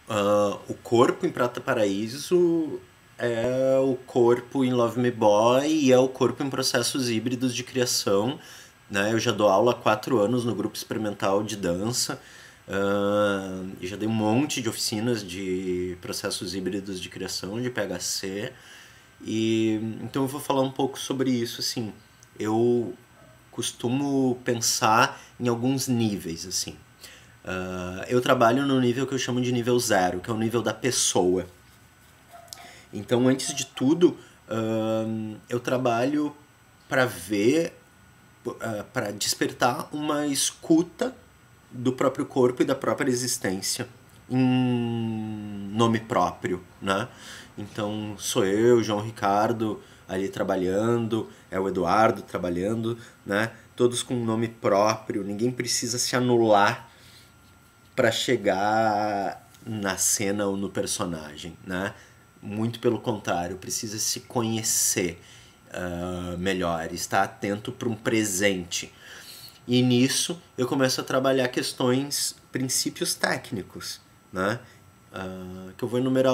O corpo em Prata Paraíso é o corpo em Love Me Boy e é o corpo em processos híbridos de criação. Né? Eu já dou aula há 4 anos no grupo experimental de dança. E já dei um monte de oficinas de processos híbridos de criação, de PHC. E então eu vou falar um pouco sobre isso. Assim, eu costumo pensar em alguns níveis. Assim, eu trabalho no nível que eu chamo de nível zero, que é o nível da pessoa. Então, antes de tudo, eu trabalho para ver, para despertar uma escuta do próprio corpo e da própria existência em nome próprio, né? Então, sou eu, João Ricardo, ali trabalhando, é o Eduardo trabalhando, né? Todos com nome próprio, ninguém precisa se anular para chegar na cena ou no personagem, né? Muito pelo contrário, precisa se conhecer melhor, estar atento para um presente. E nisso eu começo a trabalhar questões, princípios técnicos, né? Que eu vou enumerar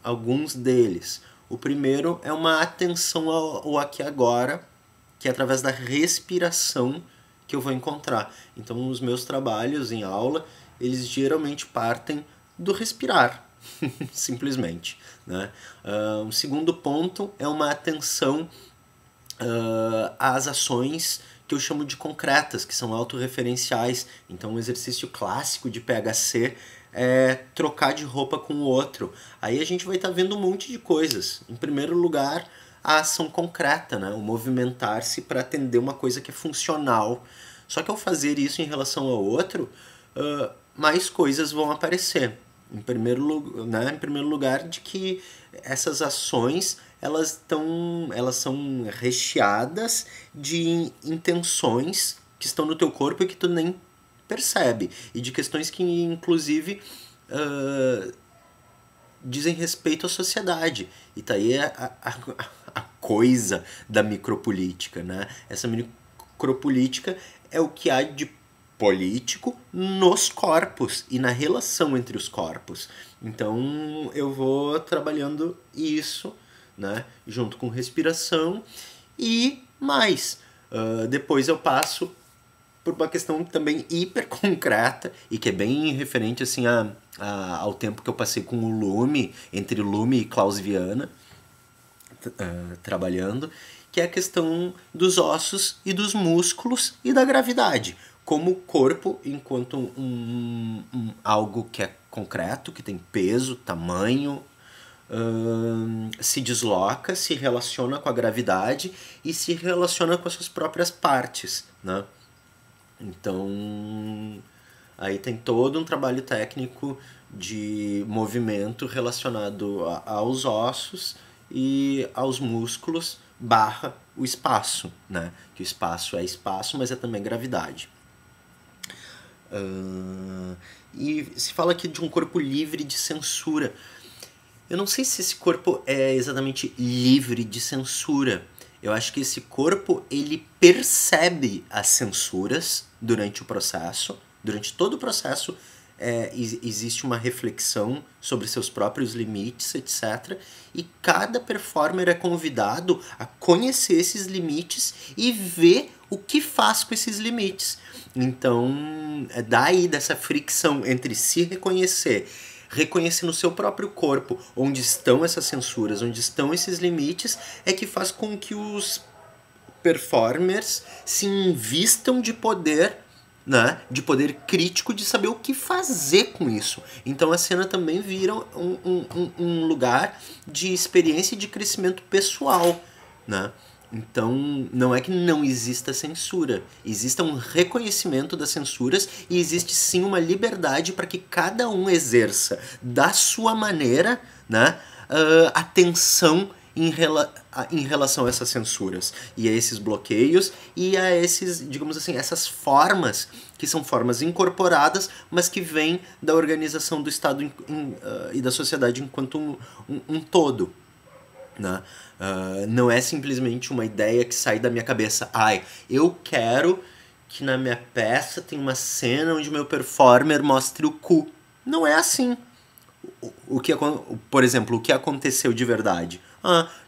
alguns deles. O primeiro é uma atenção ao aqui e agora, que é através da respiração que eu vou encontrar. Então, os meus trabalhos em aula, eles geralmente partem do respirar, simplesmente. Né? Um segundo ponto é uma atenção às ações que eu chamo de concretas, que são autorreferenciais. Então, um exercício clássico de PHC é trocar de roupa com o outro. Aí a gente vai estar vendo um monte de coisas. Em primeiro lugar, a ação concreta, né? O movimentar-se para atender uma coisa que é funcional. Só que ao fazer isso em relação ao outro, mais coisas vão aparecer. Em primeiro lugar, de que essas ações elas são recheadas de intenções que estão no teu corpo e que tu nem percebe, e de questões que inclusive dizem respeito à sociedade. E tá aí a coisa da micropolítica, né? Essa micropolítica é o que há de político nos corpos e na relação entre os corpos. Então eu vou trabalhando isso, né, junto com respiração e mais. Depois eu passo por uma questão também hiper concreta e que é bem referente assim ao tempo que eu passei com o Lume, entre Lume e Klaus Viana, trabalhando, que é a questão dos ossos e dos músculos e da gravidade. Como o corpo, enquanto algo que é concreto, que tem peso, tamanho, se desloca, se relaciona com a gravidade e se relaciona com as suas próprias partes, né? Então, aí tem todo um trabalho técnico de movimento relacionado aos ossos e aos músculos barra o espaço, né? Que o espaço é espaço, mas é também gravidade. E se fala aqui de um corpo livre de censura. Eu não sei se esse corpo é exatamente livre de censura. Eu acho que esse corpo ele percebe as censuras durante o processo. Durante todo o processo existe uma reflexão sobre seus próprios limites, etc. E cada performer é convidado a conhecer esses limites e ver o que faz com esses limites. Então, é daí dessa fricção entre se reconhecer no seu próprio corpo onde estão essas censuras, onde estão esses limites, é que faz com que os performers se invistam de poder, né, de poder crítico, de saber o que fazer com isso. Então a cena também vira um lugar de experiência e de crescimento pessoal, né? Então, não é que não exista censura. Existe um reconhecimento das censuras e existe sim uma liberdade para que cada um exerça da sua maneira, né, atenção em relação a essas censuras e a esses bloqueios e a esses, digamos assim, essas formas que são formas incorporadas, mas que vêm da organização do Estado e da sociedade enquanto um todo. Né? Não é simplesmente uma ideia que sai da minha cabeça. Eu quero que na minha peça tenha uma cena onde meu performer mostre o cu. Não é assim. Por exemplo, o que aconteceu de verdade?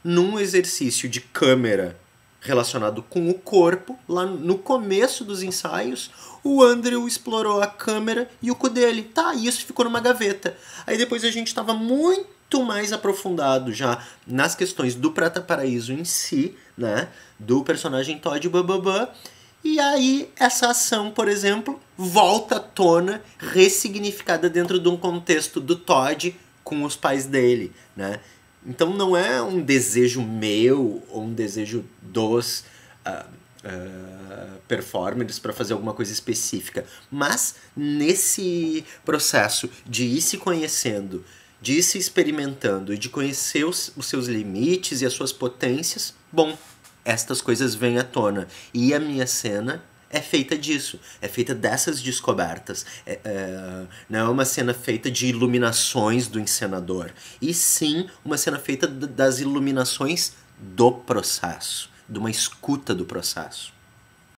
Num exercício de câmera relacionado com o corpo, lá no começo dos ensaios, o Andrew explorou a câmera e o cu dele. Tá, isso ficou numa gaveta. Aí depois a gente estava muito mais aprofundado já nas questões do Prata Paraíso em si, né? Do personagem Todd Bababã. E aí essa ação, por exemplo, volta à tona, ressignificada dentro de um contexto do Todd com os pais dele, né? Então não é um desejo meu ou um desejo dos performers para fazer alguma coisa específica, mas nesse processo de ir se conhecendo, de ir se experimentando e de conhecer os seus limites e as suas potências, bom, estas coisas vêm à tona. E a minha cena é feita disso, é feita dessas descobertas. Não é uma cena feita de iluminações do encenador, e sim uma cena feita das iluminações do processo, de uma escuta do processo.